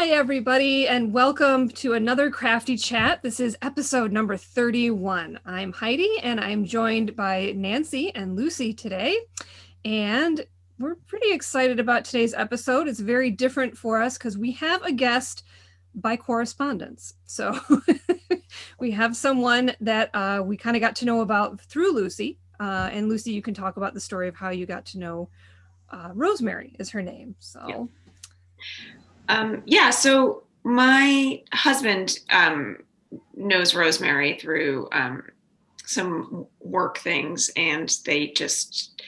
Hi, everybody, and welcome to another Crafty Chat. This is episode number 31. I'm Heidi, and I'm joined by Nancy and Lucy today. And we're pretty excited about today's episode. It's very different for us because we have a guest by correspondence. So we have someone that we kind of got to know about through Lucy. And Lucy, you can talk about the story of how you got to know Rosemary is her name. So. So my husband knows Rosemary through some work things, and they just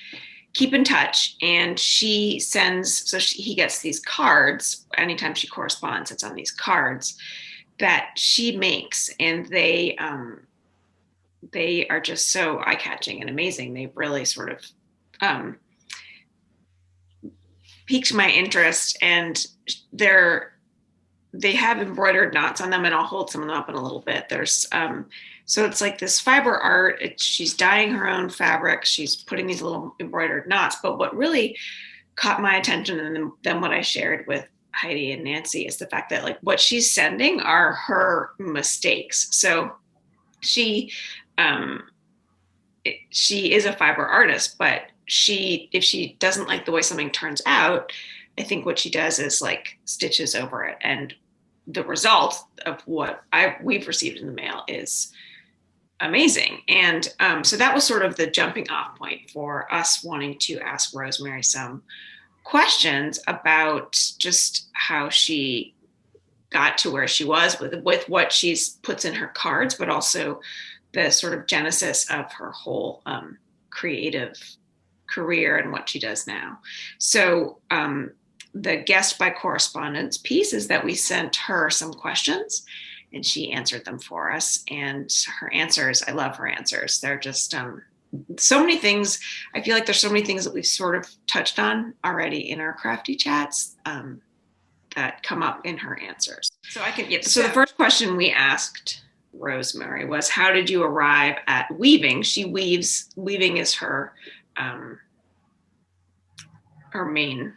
keep in touch. And she sends, he gets these cards anytime she corresponds. It's on these cards that she makes, and they are just so eye-catching and amazing. They really sort of piqued my interest, and they have embroidered knots on them, and I'll hold some of them up in a little bit. There's so it's like this fiber art. She's dyeing her own fabric. She's putting these little embroidered knots. But what really caught my attention, and then what I shared with Heidi and Nancy, is the fact that like what she's sending are her mistakes. So she is a fiber artist, but if she doesn't like the way something turns out, I think what she does is like stitches over it. And the result of what we've received in the mail is amazing. And so that was sort of the jumping off point for us wanting to ask Rosemary some questions about just how she got to where she was with what she's puts in her cards, but also the sort of genesis of her whole creative career and what she does now. So the guest by correspondence piece is that we sent her some questions and she answered them for us. And her answers, I love her answers. They're just so many things. I feel like there's so many things that we've sort of touched on already in our crafty chats that come up in her answers. So So the first question we asked Rosemary was, how did you arrive at weaving? She weaves. Weaving is her main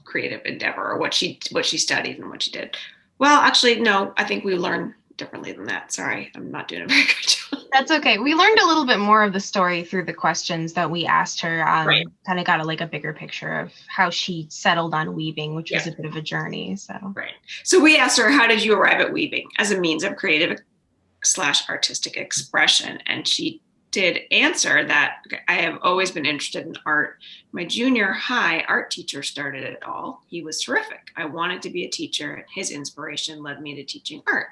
creative endeavor, or what she studied and what she did. Well, actually, no, I think we learned differently than that. Sorry, I'm not doing a very good job. That's okay. We learned a little bit more of the story through the questions that we asked her. Right. Kind of got a bigger picture of how she settled on weaving, which was a bit of a journey. Right. So we asked her, how did you arrive at weaving as a means of creative/artistic expression? And she did answer that I have always been interested in art. My junior high art teacher started it all. He was terrific. I wanted to be a teacher, and his inspiration led me to teaching art.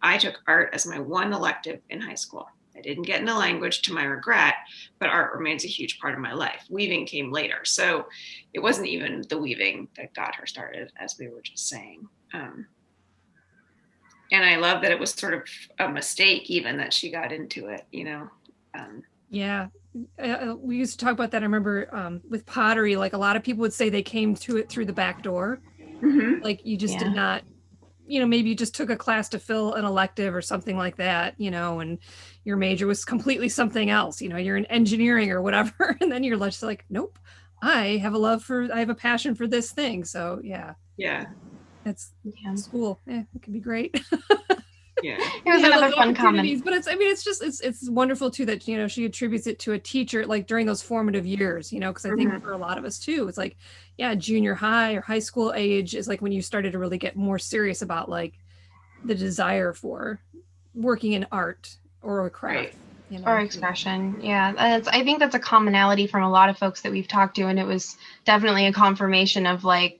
I took art as my one elective in high school. I didn't get into language, to my regret, but art remains a huge part of my life. Weaving came later. So it wasn't even the weaving that got her started, as we were just saying. And I love that it was sort of a mistake even that she got into it, you know. We used to talk about that. I remember with pottery, like a lot of people would say they came to it through the back door. Mm-hmm. Like you just did not, maybe you just took a class to fill an elective or something like that, and your major was completely something else, you're in engineering or whatever. And then you're just like, nope, I have a passion for this thing. So it's school. It can be great. Yeah, it was another fun comment. But it's wonderful too that she attributes it to a teacher, like during those formative years, because I think for a lot of us too, it's like junior high or high school age is like when you started to really get more serious about like the desire for working in art or a craft, or expression. I think that's a commonality from a lot of folks that we've talked to, and it was definitely a confirmation of like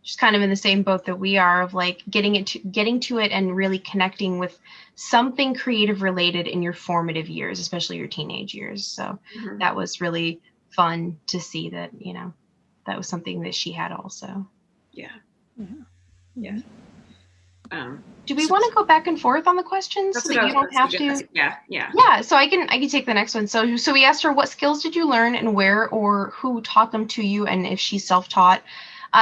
just kind of in the same boat that we are, of like getting to it and really connecting with something creative related in your formative years, especially your teenage years. So that was really fun to see that, that was something that she had also. Yeah. Do we want to go back and forth on the questions so that you don't have to? Yeah. So I can take the next one. So we asked her, what skills did you learn and where or who taught them to you, and if she's self-taught.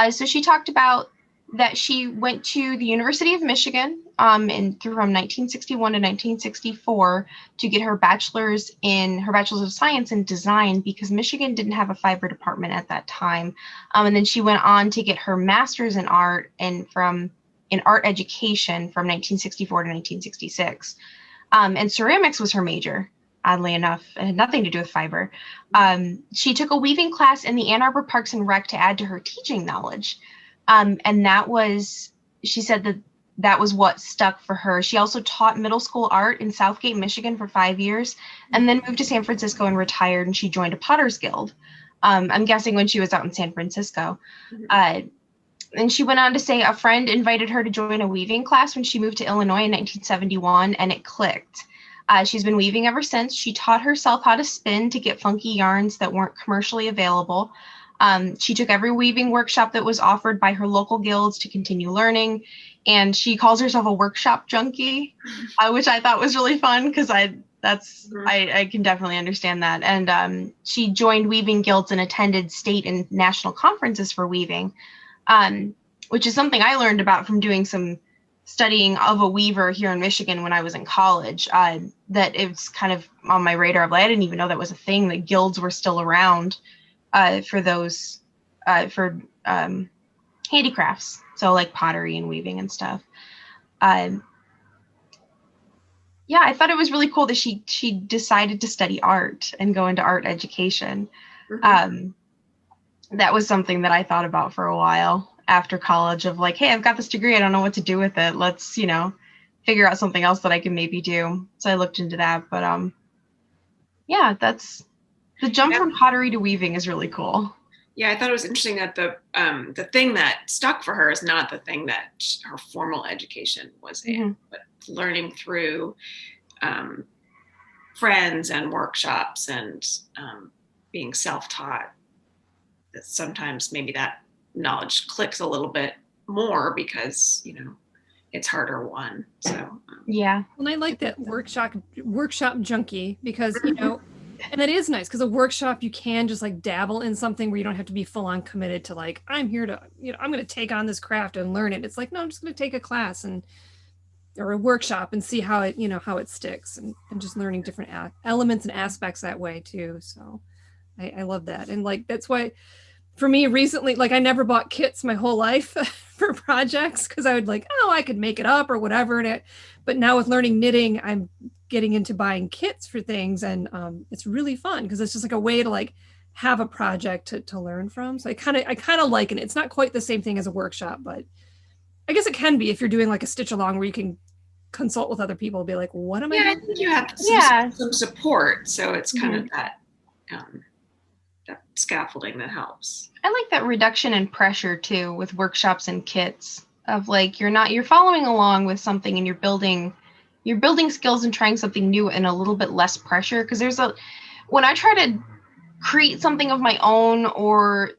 So she talked about that she went to the University of Michigan from 1961 to 1964 to get her bachelor's of science in design, because Michigan didn't have a fiber department at that time. And then she went on to get her master's in art and from in art education from 1964 to 1966. And ceramics was her major, oddly enough. It had nothing to do with fiber. She took a weaving class in the Ann Arbor Parks and Rec to add to her teaching knowledge. And she said that was what stuck for her. She also taught middle school art in Southgate, Michigan for 5 years, and then moved to San Francisco and retired, and she joined a Potter's Guild. I'm guessing when she was out in San Francisco. And she went on to say a friend invited her to join a weaving class when she moved to Illinois in 1971, and it clicked. She's been weaving ever since. She taught herself how to spin to get funky yarns that weren't commercially available. She took every weaving workshop that was offered by her local guilds to continue learning. And she calls herself a workshop junkie, which I thought was really fun because I can definitely understand that. And she joined weaving guilds and attended state and national conferences for weaving, which is something I learned about from doing some studying of a weaver here in Michigan when I was in college. That it's kind of on my radar of, like, I didn't even know that was a thing, that guilds were still around for those handicrafts, so like pottery and weaving and stuff. I thought it was really cool that she decided to study art and go into art education. That was something that I thought about for a while after college, of like, hey, I've got this degree, I don't know what to do with it, let's figure out something else that I can maybe do. So I looked into that. But that's the jump from pottery to weaving is really cool. Yeah, I thought it was interesting that the thing that stuck for her is not the thing that her formal education was in, but learning through friends and workshops and being self-taught. That sometimes maybe that knowledge clicks a little bit more because it's harder won. So yeah, and I like that workshop junkie, because and that is nice, because a workshop, you can just like dabble in something where you don't have to be full on committed to, like, I'm here to, I'm going to take on this craft and learn it. It's like, no, I'm just going to take a class or a workshop and see how it, how it sticks, and just learning different elements and aspects that way too. So I love that. And like, that's why for me recently, like, I never bought kits my whole life for projects, because I would like, oh, I could make it up or whatever. But now with learning knitting, I'm getting into buying kits for things, and it's really fun because it's just like a way to like have a project to learn from. So I kind of like it. It's not quite the same thing as a workshop, but I guess it can be if you're doing like a stitch along where you can consult with other people, be like, what am I doing? I think you have some support, so it's kind of that scaffolding that helps. I like that reduction in pressure too with workshops and kits, of like, you're following along with something and you're building skills and trying something new in a little bit less pressure. Because when I try to create something of my own, or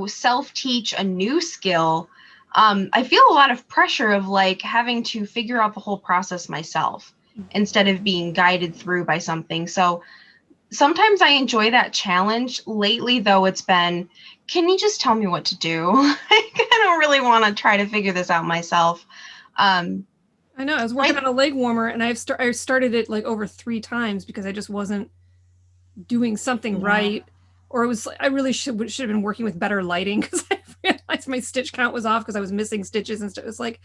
self-teach a new skill, I feel a lot of pressure of like having to figure out the whole process myself instead of being guided through by something. So sometimes I enjoy that challenge. Lately, though, it's been, can you just tell me what to do? I don't really want to try to figure this out myself. I know. I was working on a leg warmer, and I started it like over 3 times because I just wasn't doing something right. Or I really should have been working with better lighting, because I realized my stitch count was off because I was missing stitches and stuff. It was like,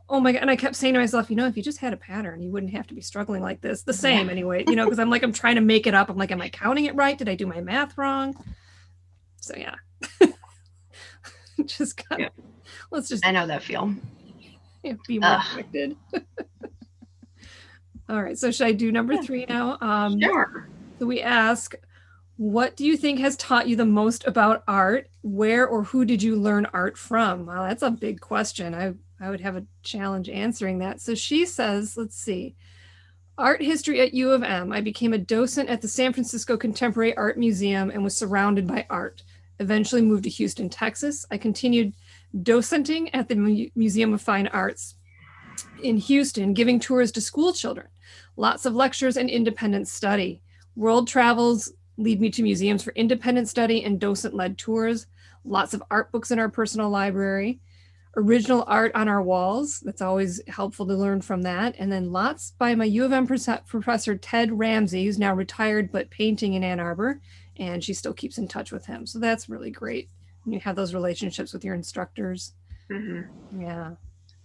oh my God. And I kept saying to myself, if you just had a pattern, you wouldn't have to be struggling like this. The same anyway, because I'm trying to make it up. I'm like, am I counting it right? Did I do my math wrong? So yeah. Just kind of, let's just. I know that feel. Be more affected. All right. So should I do number 3 now? Sure. So we ask, what do you think has taught you the most about art? Where or who did you learn art from? Well, that's a big question. I would have a challenge answering that. So she says, let's see. Art history at U of M. I became a docent at the San Francisco Contemporary Art Museum and was surrounded by art. Eventually moved to Houston, Texas. I continued docenting at the Museum of Fine Arts in Houston, giving tours to school children. Lots of lectures and independent study. World travels lead me to museums for independent study and docent-led tours. Lots of art books in our personal library. Original art on our walls. That's always helpful to learn from that. And then lots by my U of M professor, Ted Ramsey, who's now retired but painting in Ann Arbor, and she still keeps in touch with him. So that's really great when you have those relationships with your instructors. Mm-hmm. Yeah.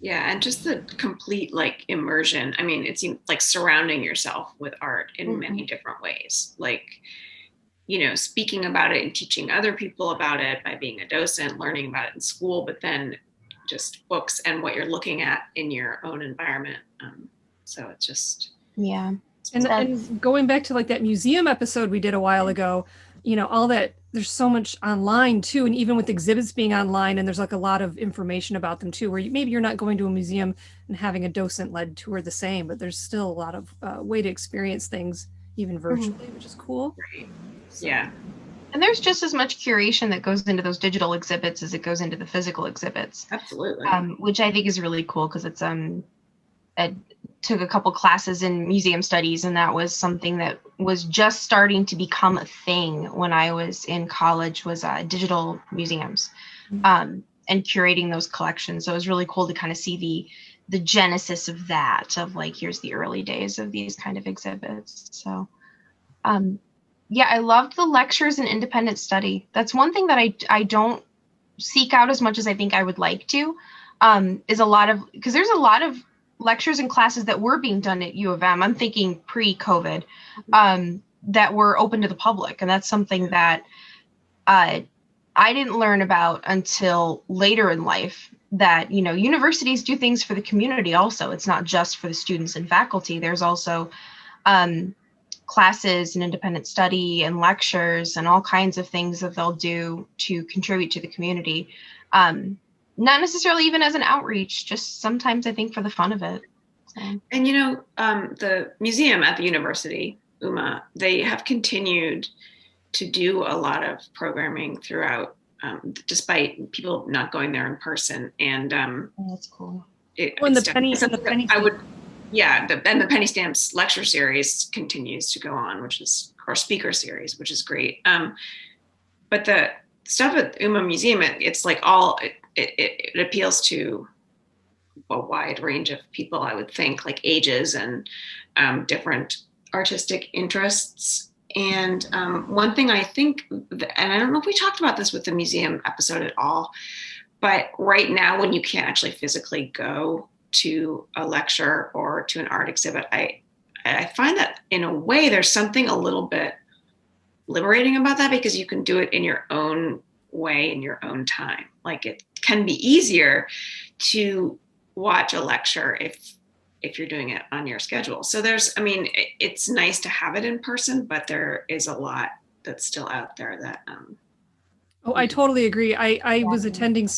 Yeah, and just the complete like immersion. I mean, it seems like surrounding yourself with art in many different ways. Like, speaking about it and teaching other people about it by being a docent, learning about it in school, but then just books and what you're looking at in your own environment. So it's just And going back to like that museum episode we did a while ago, all that, there's so much online too, and even with exhibits being online, and there's like a lot of information about them too, where maybe you're not going to a museum and having a docent-led tour the same, but there's still a lot of way to experience things even virtually, which is cool. Right. Yeah. And there's just as much curation that goes into those digital exhibits as it goes into the physical exhibits. Absolutely. Which I think is really cool, because it's I took a couple classes in museum studies, and that was something that was just starting to become a thing when I was in college, was digital museums and curating those collections. So it was really cool to kind of see the genesis of that, of like, here's the early days of these kind of exhibits. So I loved the lectures and independent study. That's one thing that I don't seek out as much as I think I would like to, because there's a lot of lectures and classes that were being done at U of M, I'm thinking pre-COVID, that were open to the public. And that's something that I didn't learn about until later in life, that, universities do things for the community also. It's not just for the students and faculty. There's also classes and independent study and lectures and all kinds of things that they'll do to contribute to the community. Not necessarily even as an outreach, just sometimes I think for the fun of it. So. And the museum at the university, UMA, they have continued to do a lot of programming throughout, despite people not going there in person. And that's cool. The penny Stamps lecture series continues to go on, or speaker series, which is great. But the stuff at UMA Museum, it's like it appeals to a wide range of people, I would think, like ages and different artistic interests. And one thing I think, and I don't know if we talked about this with the museum episode at all, but right now when you can't actually physically go to a lecture or to an art exhibit, I find that in a way there's something a little bit liberating about that, because you can do it in your own way, in your own time. Like, it can be easier to watch a lecture if you're doing it on your schedule. So it's nice to have it in person, but there is a lot that's still out there that I totally agree. I was attending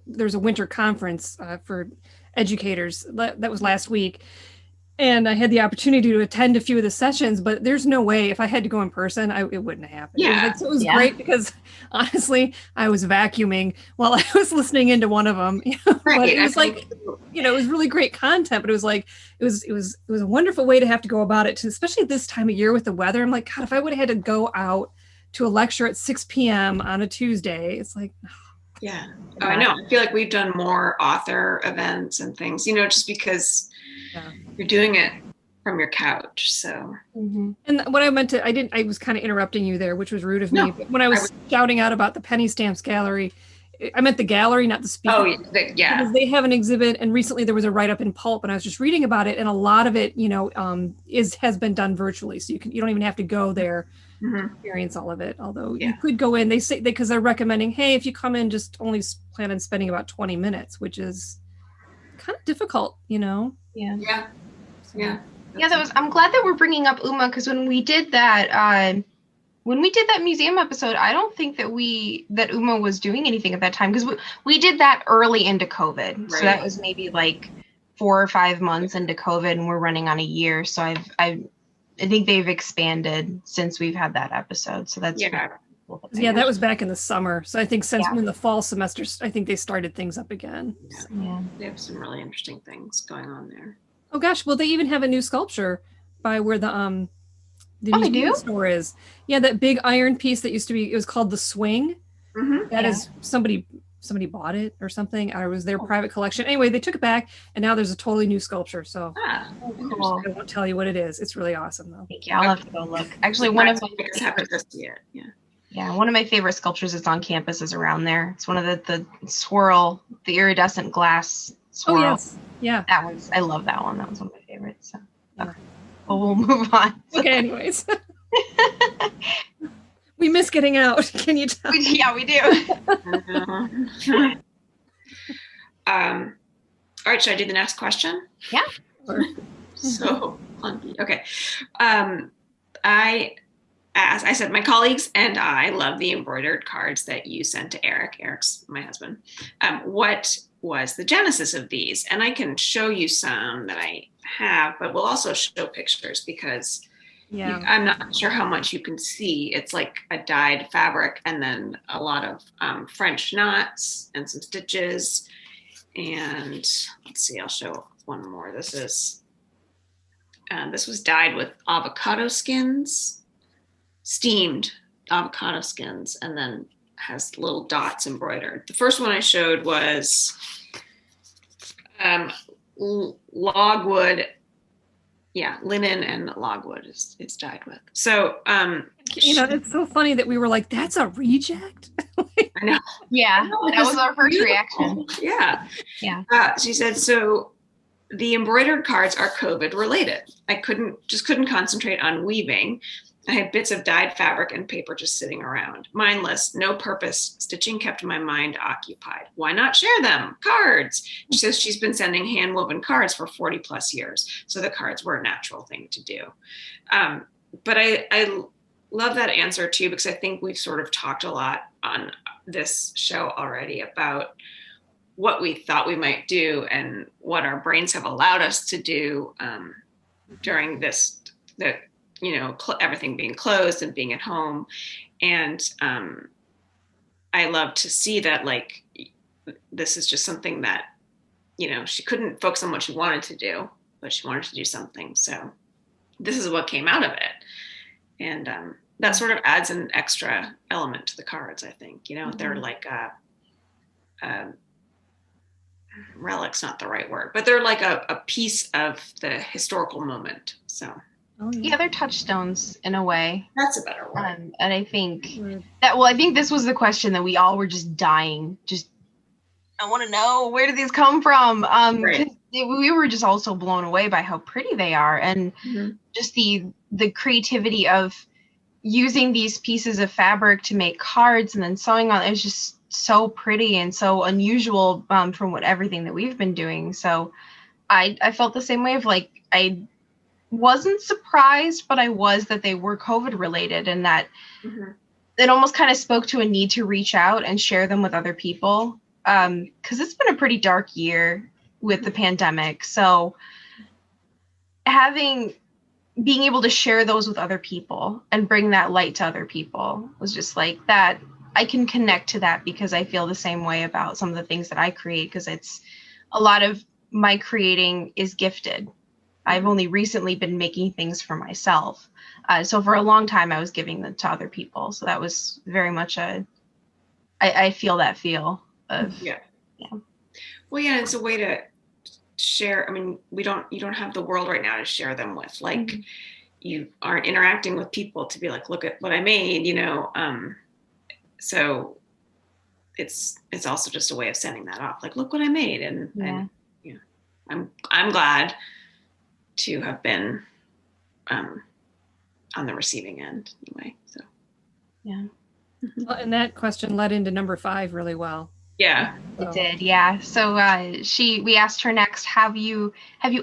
there's a winter conference for educators that was last week, and I had the opportunity to attend a few of the sessions, but there's no way if I had to go in person, it wouldn't have happened. Yeah. It was great, because honestly, I was vacuuming while I was listening into one of them. Right. But it was it was really great content, but it was a wonderful way to have to go about it, especially this time of year with the weather. I'm like, God, if I would have had to go out to a lecture at 6 p.m. on a Tuesday, it's like, yeah. Oh, I know. I feel like we've done more author events and things, just because you're doing it from your couch. So. Mm-hmm. And what I meant to, I was kind of interrupting you there, which was rude of me. But when I was shouting out about the Penny Stamps Gallery, I meant the gallery, not the speaker. Oh, yeah. Because they have an exhibit, and recently there was a write-up in Pulp, and I was just reading about it, and a lot of it, has been done virtually, so you don't even have to go there to experience all of it. Although you could go in, they say because they're recommending, hey, if you come in, just only plan on spending about 20 minutes, which is kind of difficult, Yeah. Yeah. I'm glad that we're bringing up UMA, because when we did that museum episode, I don't think that UMA was doing anything at that time, because we did that early into COVID. Right. So that was maybe like 4 or 5 months into COVID, and we're running on a year. So I think they've expanded since we've had that episode. So that's really cool. Yeah, that was back in the summer. So I think since in the fall semester, I think they started things up again. Yeah. They have some really interesting things going on there. Oh gosh, well, they even have a new sculpture by where the museum store is. Yeah, that big iron piece that used to be, it was called the Swing. Mm-hmm. That is somebody bought it or something, or it was their private collection. Anyway, they took it back, and now there's a totally new sculpture. So cool. I won't tell you what it is. It's really awesome, though. Thank you. I'll have to go look. Actually, one of my favorite sculptures that's on campus is around there. It's one of the swirl, the iridescent glass swirl. Oh, yes. Yeah. I love that one. That was one of my favorites. So. Yeah. Well, we'll move on. Okay, anyways. We miss getting out. Can you tell? Yeah, we do. All right, should I do the next question? Yeah. So funky. Okay. I said, my colleagues and I love the embroidered cards that you sent to Eric. Eric's my husband. What was the genesis of these? And I can show you some that I have, but we'll also show pictures because I'm not sure how much you can see. It's like a dyed fabric and then a lot of French knots and some stitches. And let's see, I'll show one more. This was dyed with avocado skins, steamed avocado skins, and then has little dots embroidered. The first one I showed was logwood. Yeah, linen and logwood is dyed with. So, it's so funny that we were like, that's a reject? I know. Yeah, that was our first reaction. Yeah. Yeah. She said, so the embroidered cards are COVID related. I couldn't concentrate on weaving. I had bits of dyed fabric and paper just sitting around. Mindless, no purpose. Stitching kept my mind occupied. Why not share them? Cards. She says she's been sending hand woven cards for 40 plus years. So the cards were a natural thing to do. But I love that answer too, because I think we've sort of talked a lot on this show already about what we thought we might do and what our brains have allowed us to do during this, everything being closed and being at home. And I love to see that, like, this is just something that, she couldn't focus on what she wanted to do, but she wanted to do something. So this is what came out of it. And that sort of adds an extra element to the cards, I think. They're like relic's not the right word, but they're like a piece of the historical moment. So yeah, they're touchstones in a way. That's a better word. And I think I think this was the question that we all were just dying. I want to know, where did these come from? Right. We were just also blown away by how pretty they are, and just the creativity of using these pieces of fabric to make cards and then sewing on. It was just so pretty and so unusual from everything that we've been doing. So I felt the same way of, like, I wasn't surprised, but I was that they were COVID related, and that it almost kind of spoke to a need to reach out and share them with other people. Because it's been a pretty dark year with the pandemic. So being able to share those with other people and bring that light to other people was just like that. I can connect to that because I feel the same way about some of the things that I create, because it's a lot of my creating is gifted. I've only recently been making things for myself. So for a long time, I was giving them to other people. So that was very much I feel that feel of, Well, yeah, it's a way to share. I mean, you don't have the world right now to share them with. Like, you aren't interacting with people to be like, look at what I made, so it's also just a way of sending that off, like, look what I made. And I'm glad to have been on the receiving end anyway. So Well, and that question led into number 5 really well. Yeah, it did. Yeah. So we asked her next, have you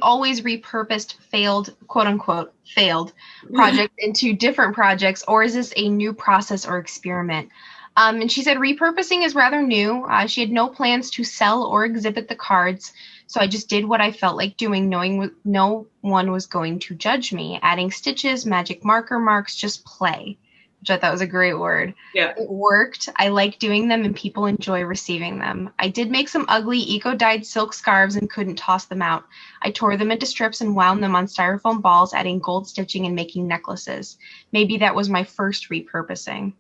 always repurposed failed, quote unquote, failed projects into different projects, or is this a new process or experiment? And she said repurposing is rather new. She had no plans to sell or exhibit the cards, so I just did what I felt like doing, knowing no one was going to judge me. Adding stitches, magic marker marks, just play, which I thought was a great word. Yeah. It worked. I like doing them and people enjoy receiving them. I did make some ugly eco-dyed silk scarves and couldn't toss them out. I tore them into strips and wound them on styrofoam balls, adding gold stitching and making necklaces. Maybe that was my first repurposing.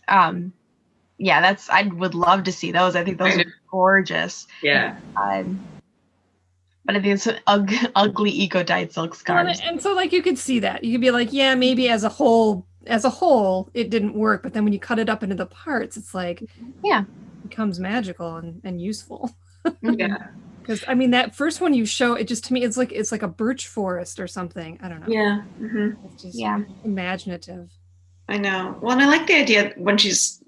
I would love to see those. I think those are gorgeous. Yeah. But I think it's ugly eco-dyed silk scarves. And so, like, you could see that. You could be like, yeah, maybe as a whole, it didn't work. But then when you cut it up into the parts, it's like, it becomes magical and useful. Yeah. Because I mean, that first one you show, it just, to me, it's like a birch forest or something. I don't know. Yeah. It's just Yeah. imaginative. I know. Well, and I like the idea when she's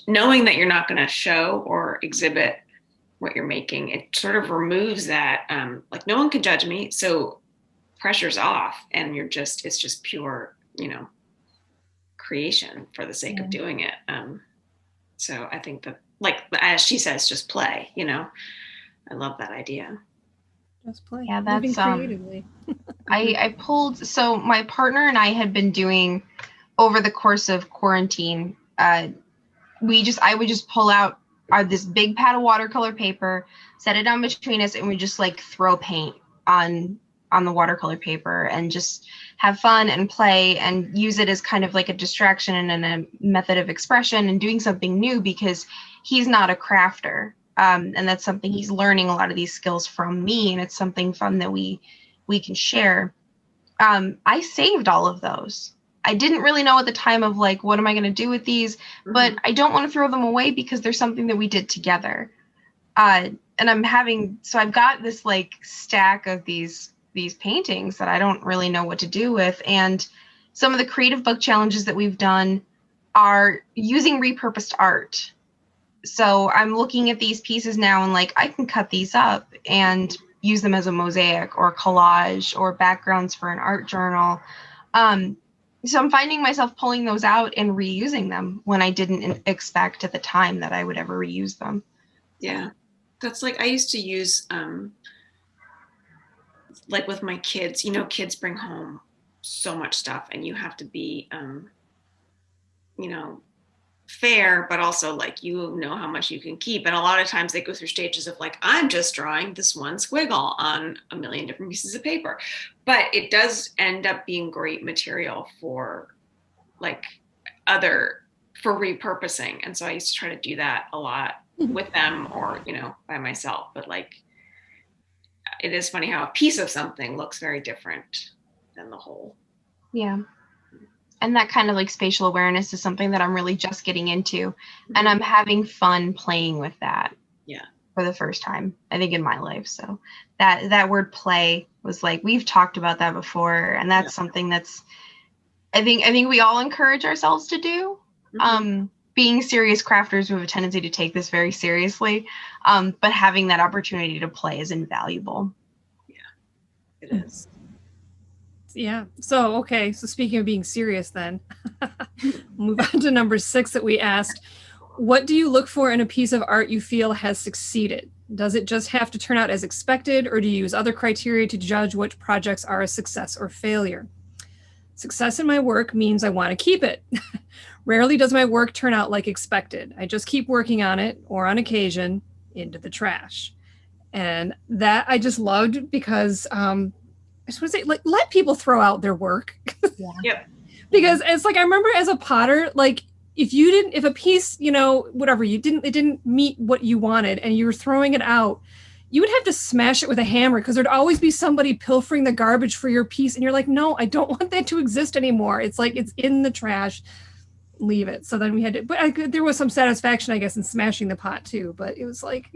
knowing that you're not going to show or exhibit what you're making. It sort of removes that, like, no one can judge me, so pressure's off, and it's just pure, creation for the sake of doing it. So I think that, like, as she says, just play. I love that idea. Just play. Yeah, that's creatively. I pulled, so my partner and I had been doing, over the course of quarantine, I would just pull out this big pad of watercolor paper, set it down between us, and we just like throw paint on the watercolor paper and just have fun and play and use it as kind of like a distraction and a method of expression and doing something new, because he's not a crafter. And that's something he's learning a lot of these skills from me, and it's something fun that we can share. I saved all of those. I didn't really know at the time of like, what am I going to do with these? But I don't want to throw them away because there's something that we did together. And I've got this like stack of these paintings that I don't really know what to do with. And some of the creative book challenges that we've done are using repurposed art. So I'm looking at these pieces now and like, I can cut these up and use them as a mosaic or collage or backgrounds for an art journal. So I'm finding myself pulling those out and reusing them when I didn't expect at the time that I would ever reuse them. Yeah. That's like, I used to use, like with my kids, kids bring home so much stuff, and you have to be, fair, but also like, how much you can keep. And a lot of times they go through stages of like, I'm just drawing this one squiggle on a million different pieces of paper. But it does end up being great material for like for repurposing. And so I used to try to do that a lot with them or, by myself. But like, it is funny how a piece of something looks very different than the whole. Yeah. And that kind of like spatial awareness is something that I'm really just getting into. And I'm having fun playing with that. Yeah. For the first time, I think, in my life. So that word play was like, we've talked about that before. And that's something that's, I think we all encourage ourselves to do. Being serious crafters, we have a tendency to take this very seriously. But having that opportunity to play is invaluable. Yeah, it is. Yeah. So speaking of being serious, then move on to number 6 that we asked. What do you look for in a piece of art you feel has succeeded? Does it just have to turn out as expected, or do you use other criteria to judge which projects are a success or failure? Success in my work means I want to keep it. Rarely does my work turn out like expected. I just keep working on it, or on occasion, into the trash. And that I just loved, because I just want to say, like, let people throw out their work. Yeah. Yep. Because it's like, I remember as a potter, like, if a piece, it didn't meet what you wanted and you were throwing it out, you would have to smash it with a hammer, because there'd always be somebody pilfering the garbage for your piece. And you're like, no, I don't want that to exist anymore. It's like, it's in the trash, leave it. So then we had to, but there was some satisfaction, I guess, in smashing the pot too. But it was like,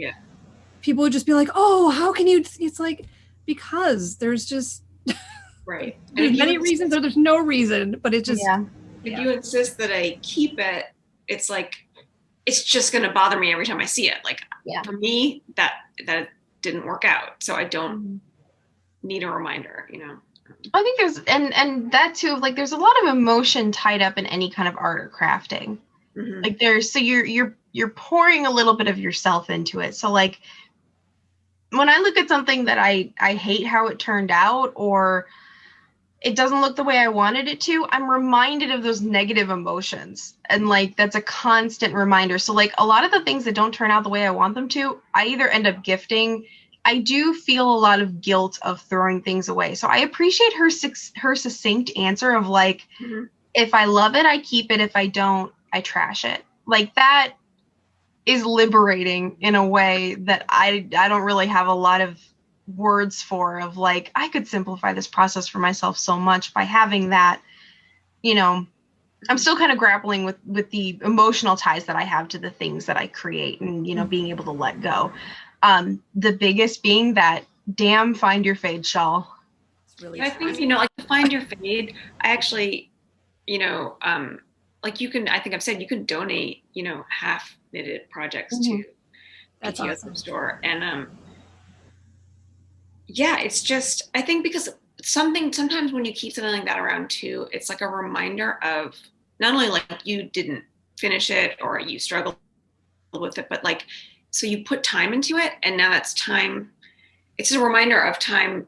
people would just be like, oh, how can you, it's like, because there's just, right. There's many reasons, or there's no reason, but it just, if you insist that I keep it, it's like, it's just going to bother me every time I see it. Like, for me, that didn't work out. So I don't need a reminder, I think there's, and that too, like, there's a lot of emotion tied up in any kind of art or crafting. Like so you're pouring a little bit of yourself into it. So like, when I look at something that I hate how it turned out, or it doesn't look the way I wanted it to, I'm reminded of those negative emotions. And like, that's a constant reminder. So like, a lot of the things that don't turn out the way I want them to, I either end up gifting. I do feel a lot of guilt of throwing things away. So I appreciate her succinct answer of like, if I love it, I keep it. If I don't, I trash it. Like, that is liberating in a way that I don't really have a lot of words for, of like, I could simplify this process for myself so much by having that. I'm still kind of grappling with the emotional ties that I have to the things that I create, and being able to let go. The biggest being that damn find your fade shawl. Really I think, like to find your fade, I actually, like you can, I think I've said you can donate, half knitted projects to that's the awesome. store. And yeah, it's just, I think because sometimes when you keep something like that around too, it's like a reminder of not only like you didn't finish it or you struggled with it, but like, so you put time into it and now it's time, it's a reminder of time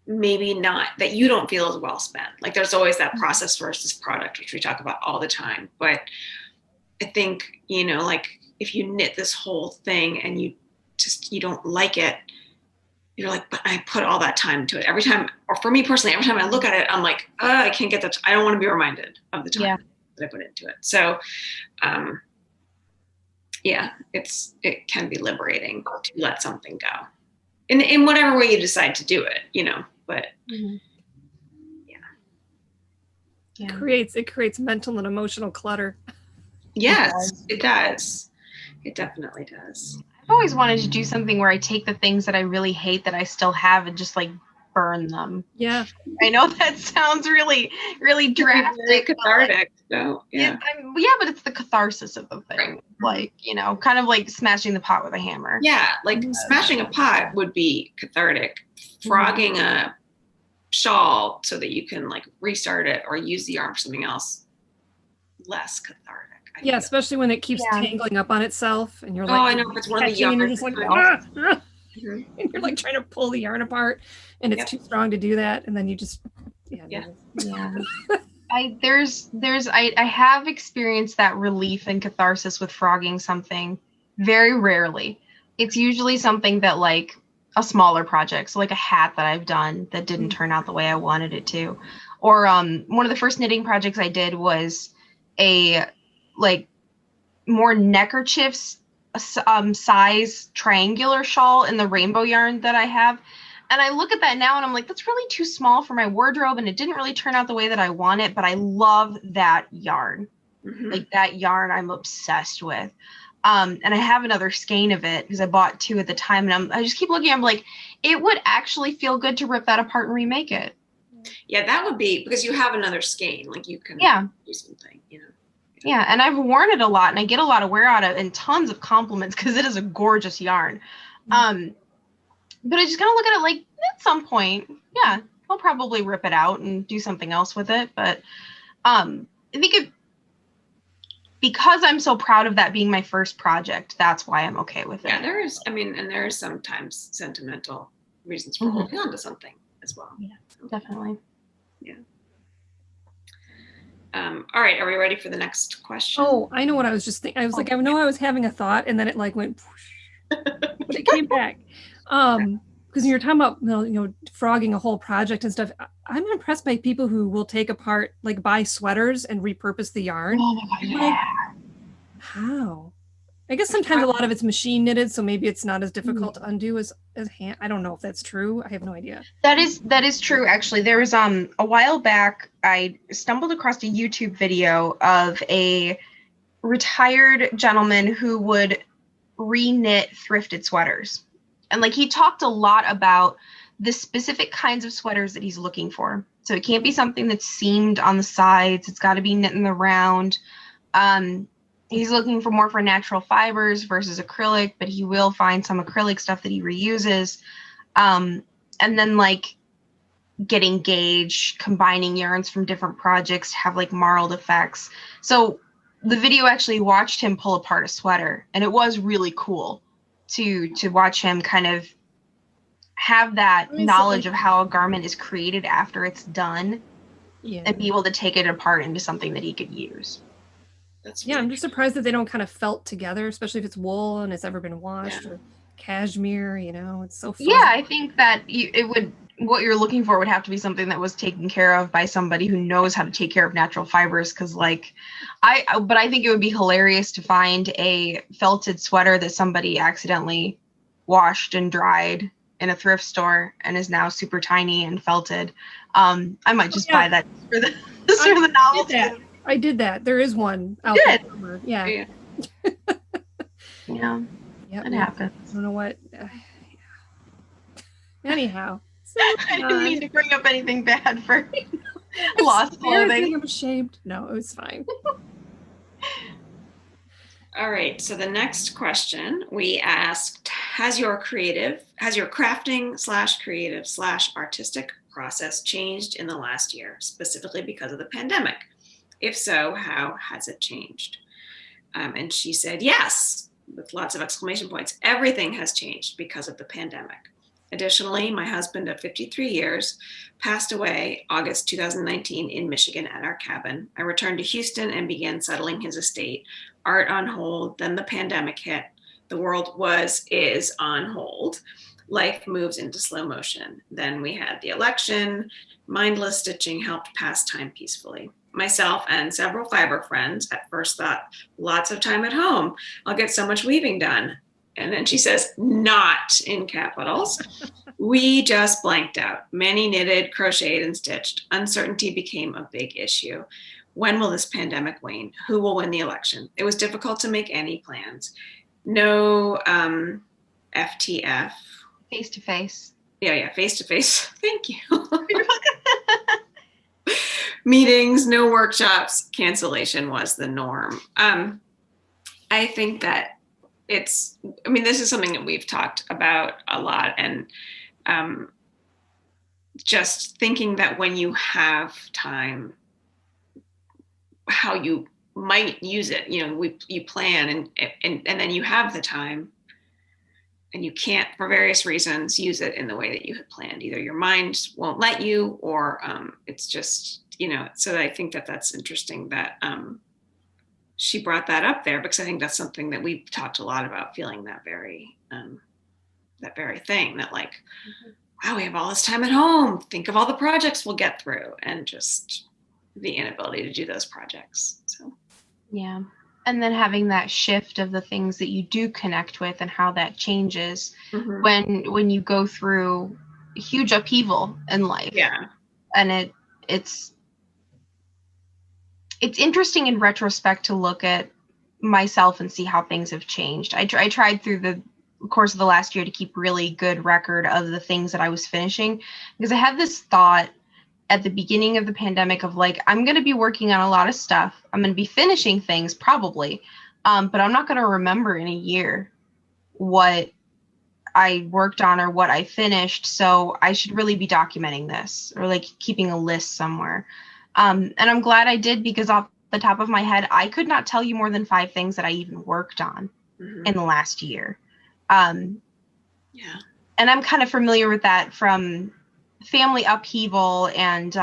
maybe not that you don't feel as well spent. Like there's always that process versus product, which we talk about all the time. But I think, like if you knit this whole thing and you don't like it, you're like, but I put all that time into it. Every time, or for me personally, every time I look at it, I'm like, I can't get that. I don't want to be reminded of the time that I put into it. So, yeah, it can be liberating to let something go in whatever way you decide to do it, but yeah. It creates mental and emotional clutter. Yes, it does. It definitely does. I've always wanted to do something where I take the things that I really hate that I still have and just like burn them. Yeah. I know that sounds really, really drastic. Really cathartic. No, yeah. But it's the catharsis of the thing. Like, kind of like smashing the pot with a hammer. Yeah, like smashing a pot would be cathartic. Frogging a shawl so that you can like restart it or use the yarn for something else, less cathartic. Yeah, especially when it keeps tangling up on itself and you're like, I know, if it's one of the yarn, you're just like, and you're like trying to pull the yarn apart and it's too strong to do that, and then you just I have experienced that relief and catharsis with frogging something very rarely. It's usually something that like a smaller project, so like a hat that I've done that didn't turn out the way I wanted it to, or one of the first knitting projects I did was a like more neckerchiefs size triangular shawl in the rainbow yarn that I have. And I look at that now and I'm like, that's really too small for my wardrobe. And it didn't really turn out the way that I want it, but I love that yarn. Like that yarn I'm obsessed with. And I have another skein of it because I bought 2 at the time. And I just keep looking, I'm like, it would actually feel good to rip that apart and remake it. Yeah, that would be, because you have another skein, like you can do something, Yeah, and I've worn it a lot, and I get a lot of wear out of it and tons of compliments because it is a gorgeous yarn. But I just kind of look at it like, at some point, I'll probably rip it out and do something else with it. But I think because I'm so proud of that being my first project, that's why I'm okay with it. Yeah, there is sometimes sentimental reasons for holding on to something as well. Yeah, definitely. Yeah. All right, are we ready for the next question? Oh, I know what I was just thinking. I was like, I know I was having a thought, and then it like went, it came back. Because when you're talking about frogging a whole project and stuff, I'm impressed by people who will take apart, like buy sweaters and repurpose the yarn. Oh my God, like, how? I guess sometimes a lot of it's machine knitted, so maybe it's not as difficult to undo as hand. I don't know if that's true. I have no idea. That is true. Actually, there was a while back I stumbled across a YouTube video of a retired gentleman who would re-knit thrifted sweaters, and like he talked a lot about the specific kinds of sweaters that he's looking for. So it can't be something that's seamed on the sides. It's got to be knit in the round. He's looking for more for natural fibers versus acrylic, but he will find some acrylic stuff that he reuses. And then like getting gauge, combining yarns from different projects to have like marled effects. So the video actually watched him pull apart a sweater, and it was really cool to watch him kind of have that knowledge of how a garment is created after it's done, and be able to take it apart into something that he could use. I'm just surprised that they don't kind of felt together, especially if it's wool and it's ever been washed, or cashmere, it's so fun. Yeah, I think that what you're looking for would have to be something that was taken care of by somebody who knows how to take care of natural fibers. Because but I think it would be hilarious to find a felted sweater that somebody accidentally washed and dried in a thrift store and is now super tiny and felted. I might just buy that for the novelty. I did that. There is one out there. Yeah. Yeah. It happens. I don't know what. Anyhow. So I didn't mean to bring up anything bad for lost clothing. I'm ashamed. No, it was fine. All right, so the next question we asked, has your crafting/creative/artistic process changed in the last year, specifically because of the pandemic? If so, how has it changed? And she said, yes, with lots of exclamation points. Everything has changed because of the pandemic. Additionally, my husband of 53 years passed away August 2019 in Michigan at our cabin. I returned to Houston and began settling his estate. Art on hold, then the pandemic hit. The world is on hold. Life moves into slow motion. Then we had the election. Mindless stitching helped pass time peacefully. Myself and several fiber friends at first thought, lots of time at home. I'll get so much weaving done. And then she says, not in capitals. We just blanked out. Many knitted, crocheted, and stitched. Uncertainty became a big issue. When will this pandemic wane? Who will win the election? It was difficult to make any plans. No FTF. Face-to-face. Yeah, face-to-face. Thank you. Meetings, no workshops, cancellation was the norm. I think that this is something that we've talked about a lot, and just thinking that when you have time, how you might use it. You plan and then you have the time and you can't, for various reasons, use it in the way that you had planned. Either your mind won't let you, or it's just, so I think that that's interesting that she brought that up there, because I think that's something that we've talked a lot about, feeling that very thing that like, wow, we have all this time at home. Think of all the projects we'll get through, and just the inability to do those projects. So, yeah. And then having that shift of the things that you do connect with and how that changes when you go through a huge upheaval in life. Yeah. And it's interesting in retrospect to look at myself and see how things have changed. I tried through the course of the last year to keep really good record of the things that I was finishing, because I had this thought at the beginning of the pandemic of like, I'm going to be working on a lot of stuff. I'm going to be finishing things probably, but I'm not going to remember in a year what I worked on or what I finished. So I should really be documenting this, or like keeping a list somewhere. And I'm glad I did, because off the top of my head, I could not tell you more than 5 things that I even worked on in the last year. And I'm kind of familiar with that from family upheaval and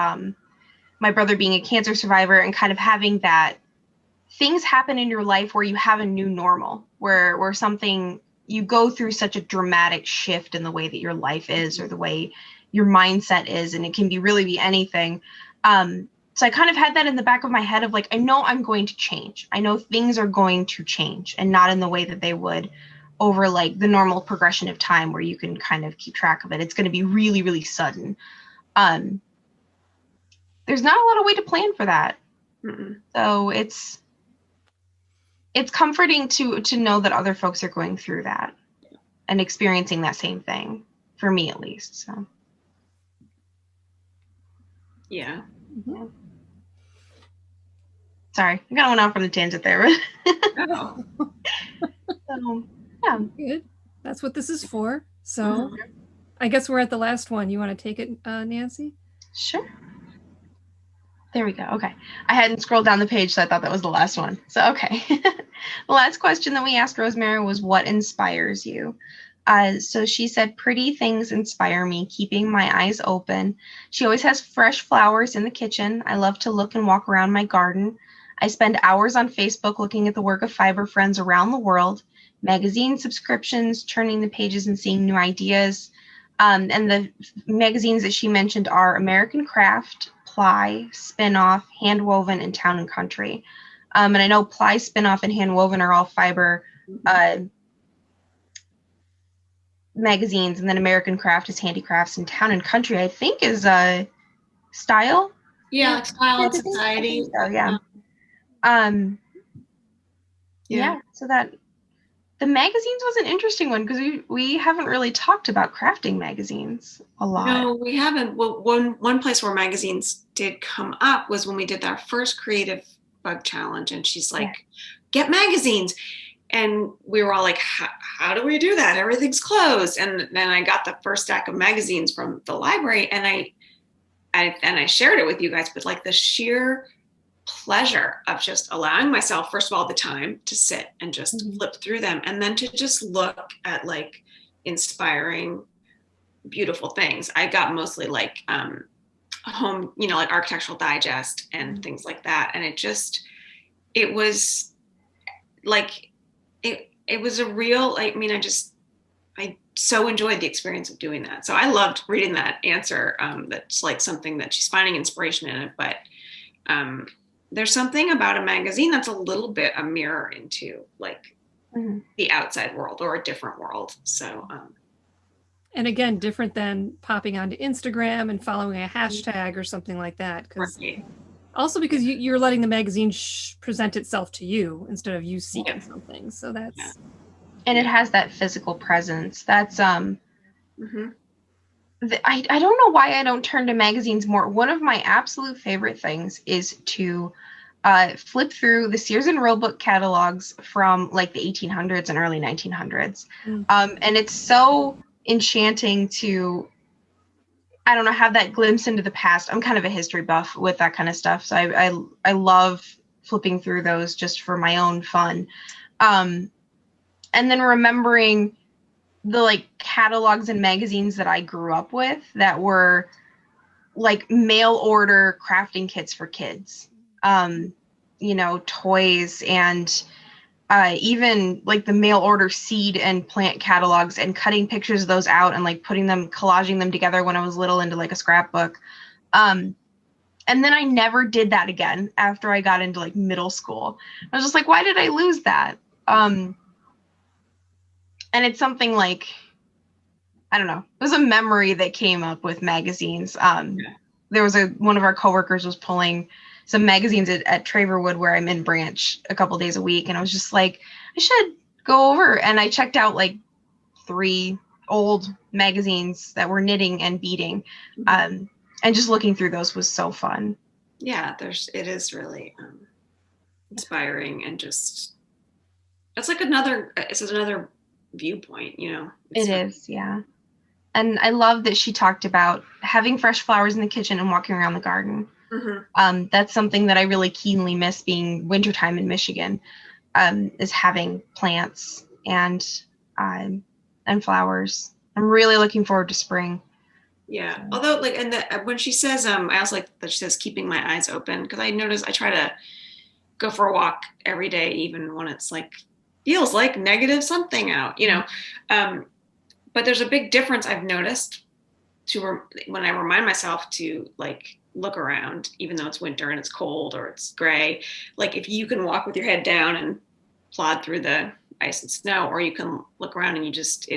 my brother being a cancer survivor, and kind of having that things happen in your life where you have a new normal, where something, you go through such a dramatic shift in the way that your life is, or the way your mindset is, and it can really be anything. So I kind of had that in the back of my head of like, I know I'm going to change. I know things are going to change, and not in the way that they would over like the normal progression of time where you can kind of keep track of it. It's going to be really, really sudden. There's not a lot of way to plan for that. So it's comforting to know that other folks are going through that and experiencing that same thing, for me at least. So yeah. Sorry, I got one out from the tangent there. Oh. So, yeah. Good. That's what this is for. So I guess we're at the last one. You want to take it, Nancy? Sure. There we go. Okay. I hadn't scrolled down the page, so I thought that was the last one. So, okay. The last question that we asked Rosemary was, what inspires you? So she said, pretty things inspire me, keeping my eyes open. She always has fresh flowers in the kitchen. I love to look and walk around my garden. I spend hours on Facebook looking at the work of fiber friends around the world, magazine subscriptions, turning the pages and seeing new ideas. And the magazines that she mentioned are American Craft, Ply, Spinoff, Handwoven, and Town and Country. And I know Ply, Spinoff, and Handwoven are all fiber magazines, and then American Craft is Handicrafts, and Town and Country, I think, is Style. Yeah, like Style and Society. So, yeah. Yeah. So The magazines was an interesting one because we haven't really talked about crafting magazines a lot. No, we haven't. Well, one place where magazines did come up was when we did our first creative bug challenge, and she's like, get magazines. And we were all like, how do we do that? Everything's closed. And then I got the first stack of magazines from the library, and I shared it with you guys, but like the sheer pleasure of just allowing myself, first of all, the time to sit and just flip through them, and then to just look at like inspiring, beautiful things. I got mostly like home, like Architectural Digest and things like that. And it was like, it was a real, I so enjoyed the experience of doing that. So I loved reading that answer. That's like something that she's finding inspiration in it, but there's something about a magazine that's a little bit a mirror into like the outside world or a different world. So, and again, different than popping onto Instagram and following a hashtag or something like that. Also because you're letting the magazine present itself to you instead of you seeking something. So that's... And it has that physical presence. That's, I don't know why I don't turn to magazines more. One of my absolute favorite things is to flip through the Sears and Roebuck catalogs from like the 1800s and early 1900s. And it's so enchanting to, I don't know, have that glimpse into the past. I'm kind of a history buff with that kind of stuff. So I love flipping through those just for my own fun. And then remembering the like catalogs and magazines that I grew up with that were like mail order crafting kits for kids, toys, and even like the mail order seed and plant catalogs, and cutting pictures of those out and like collaging them together when I was little into like a scrapbook. And then I never did that again after I got into like middle school. I was just like, why did I lose that? And it's something like, I don't know, it was a memory that came up with magazines. There was one of our coworkers was pulling some magazines at Traverwood, where I'm in Branch, a couple days a week. And I was just like, I should go over. And I checked out like 3 old magazines that were knitting and beading. And just looking through those was so fun. Yeah, it is really inspiring, and just, it's another viewpoint, It is, yeah. And I love that she talked about having fresh flowers in the kitchen and walking around the garden. That's something that I really keenly miss being wintertime in Michigan, is having plants and flowers. I'm really looking forward to spring. Yeah. Although when she says, I also like that she says keeping my eyes open, because I notice I try to go for a walk every day, even when it's like feels like negative something out, but there's a big difference I've noticed when I remind myself to like look around, even though it's winter and it's cold or it's gray. Like if you can walk with your head down and plod through the ice and snow, or you can look around and you just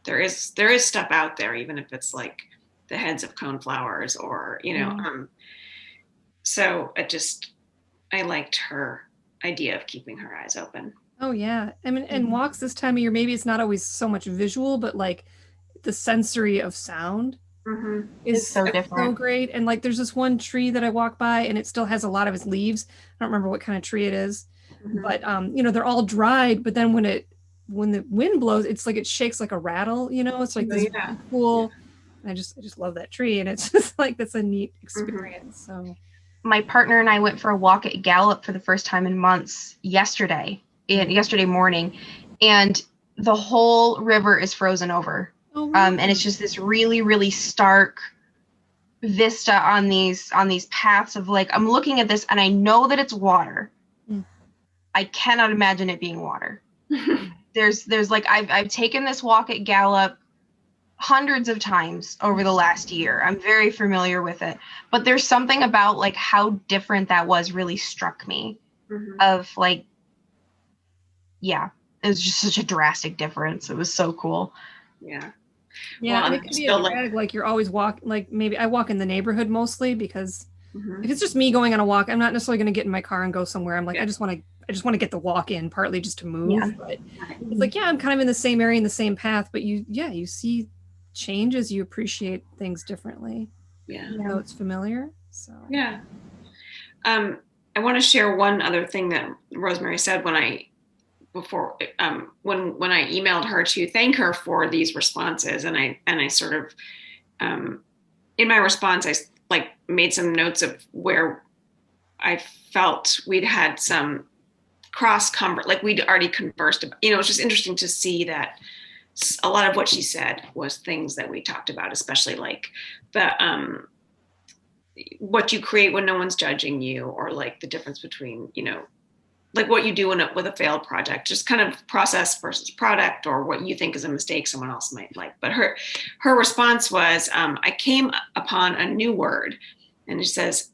there is stuff out there, even if it's like the heads of coneflowers or so I liked her idea of keeping her eyes open. Oh yeah. I mean, and walks this time of year, maybe it's not always so much visual, but like the sensory of sound is so different. So great. And like there's this one tree that I walk by and it still has a lot of its leaves. I don't remember what kind of tree it is, but they're all dried, but then when the wind blows, it's like it shakes like a rattle, it's like this cool. I just love that tree, and it's just like that's a neat experience. So my partner and I went for a walk at Gallup for the first time in months yesterday morning, and the whole river is frozen over. Oh, really? And it's just this really, really stark vista on these paths of like, I'm looking at this and I know that it's water. I cannot imagine it being water. There's like, I've taken this walk at Gallup hundreds of times over the last year. I'm very familiar with it, but there's something about like how different that was really struck me of like, yeah, it was just such a drastic difference. It was so cool. Yeah. Yeah. Well, it could be a drag, like you're always walking, like maybe I walk in the neighborhood mostly because if it's just me going on a walk, I'm not necessarily going to get in my car and go somewhere. I'm like, I just want to get the walk in, partly just to move. Yeah. But it's like, yeah, I'm kind of in the same area, in the same path, but you see changes, you appreciate things differently. Yeah. You know, it's familiar. So yeah. I want to share one other thing that Rosemary said when I emailed her to thank her for these responses, and I sort of in my response I like made some notes of where I felt we'd had some like we'd already conversed about. You know, it was just interesting to see that a lot of what she said was things that we talked about, especially like the what you create when no one's judging you, or like the difference between, you know, like what you do with a failed project, just kind of process versus product, or what you think is a mistake someone else might like. But her response was, I came upon a new word, and it says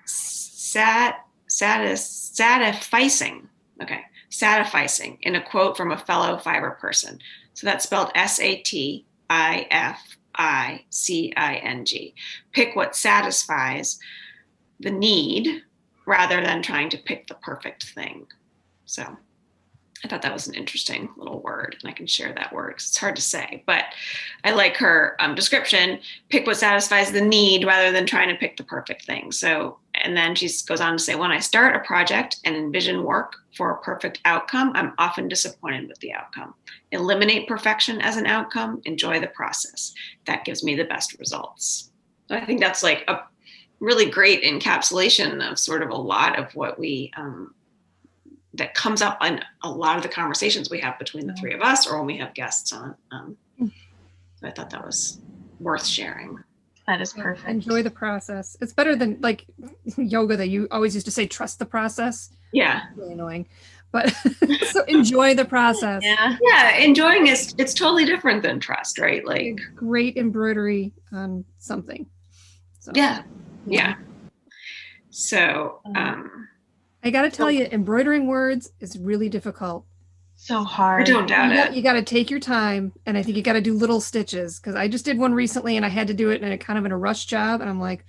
satisficing. Okay, satisficing, in a quote from a fellow fiber person. So that's spelled SATIFICING. Pick what satisfies the need rather than trying to pick the perfect thing. So I thought that was an interesting little word, and I can share that word because it's hard to say, but I like her description. Pick what satisfies the need rather than trying to pick the perfect thing. So, and then she goes on to say, when I start a project and envision work for a perfect outcome, I'm often disappointed with the outcome. Eliminate perfection as an outcome. Enjoy the process. That gives me the best results. So I think that's like a really great encapsulation of sort of a lot of what we that comes up in a lot of the conversations we have between the three of us, or when we have guests on. So I thought that was worth sharing. That is perfect. Enjoy the process. It's better than like yoga that you always used to say, trust the process. Yeah. It's really annoying. But so enjoy the process. Yeah. Enjoying it's totally different than trust, right? Like great embroidery on something. So, yeah. So I got to tell you, embroidering words is really difficult. So hard. I don't doubt it. You got to take your time, and I think you got to do little stitches, because I just did one recently and I had to do it in a kind of in a rush job, and I'm like,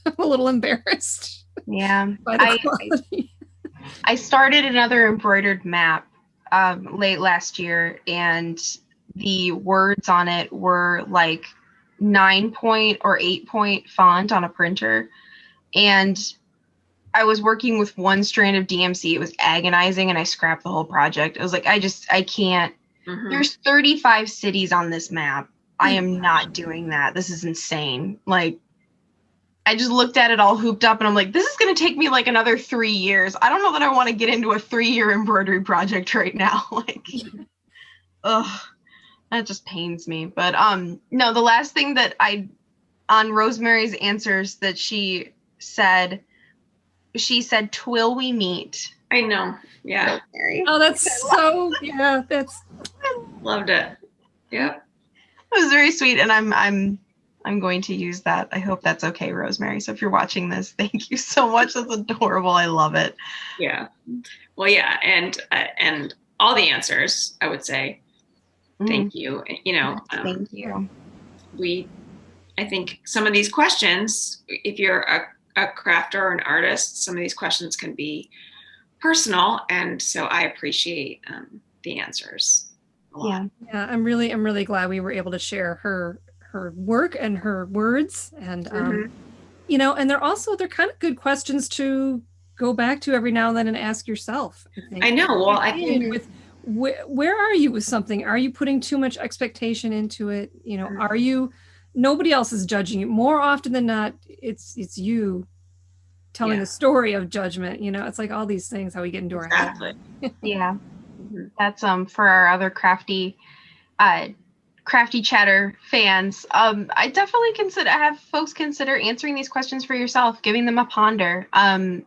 I'm a little embarrassed. Yeah. I started another embroidered map late last year, and the words on it were like 9-point or 8-point font on a printer, and I was working with one strand of DMC. It was agonizing, and I scrapped the whole project. I was like, I can't. Mm-hmm. There's 35 cities on this map. I am not doing that. This is insane. Like, I just looked at it all hooped up, and I'm like, this is going to take me like another 3 years. I don't know that I want to get into a 3-year embroidery project right now. Like, ugh, that just pains me. But no, the last thing that on Rosemary's answers that she said, "Twill we meet." I know. Yeah. Oh, that's so. Yeah, that's. Loved it. Yeah. It was very sweet, and I'm going to use that. I hope that's okay, Rosemary. So if you're watching this, thank you so much. That's adorable. I love it. Yeah. Well, yeah, and all the answers, I would say, thank you. You know, thank you. I think some of these questions, if you're a crafter or an artist, some of these questions can be personal, and so I appreciate the answers a lot. Yeah, I'm really glad we were able to share her work and her words, and you know, and they're kind of good questions to go back to every now and then and ask yourself. I know. Well, I think with where are you with something? Are you putting too much expectation into it? You know, are you? Nobody else is judging you. More often than not, it's you telling a story of judgment. You know, it's like all these things, how we get into our head. Yeah. That's for our other crafty chatter fans. I definitely have folks consider answering these questions for yourself, giving them a ponder. I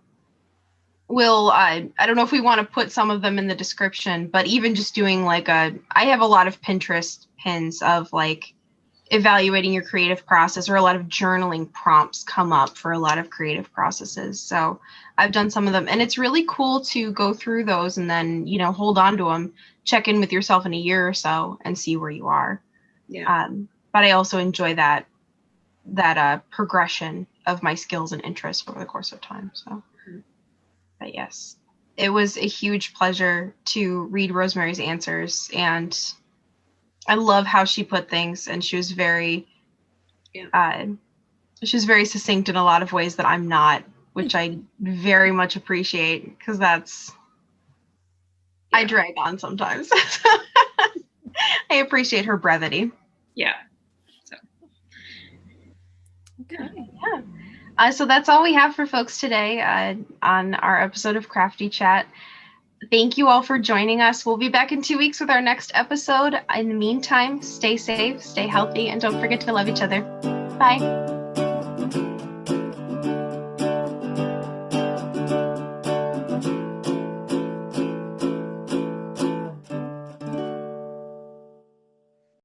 don't know if we want to put some of them in the description, but even just doing like I have a lot of Pinterest pins of like evaluating your creative process, or a lot of journaling prompts come up for a lot of creative processes. So I've done some of them, and it's really cool to go through those and then, you know, hold on to them, check in with yourself in a year or so and see where you are. Yeah. But I also enjoy that progression of my skills and interests over the course of time. So But yes, it was a huge pleasure to read Rosemary's answers, and I love how she put things, and she was very succinct in a lot of ways that I'm not, which I very much appreciate, because I drag on sometimes. I appreciate her brevity. Yeah. So. Okay. Yeah. So that's all we have for folks today on our episode of Crafty Chat. Thank you all for joining us. We'll be back in 2 weeks with our next episode. In the meantime, stay safe, stay healthy, and don't forget to love each other. Bye.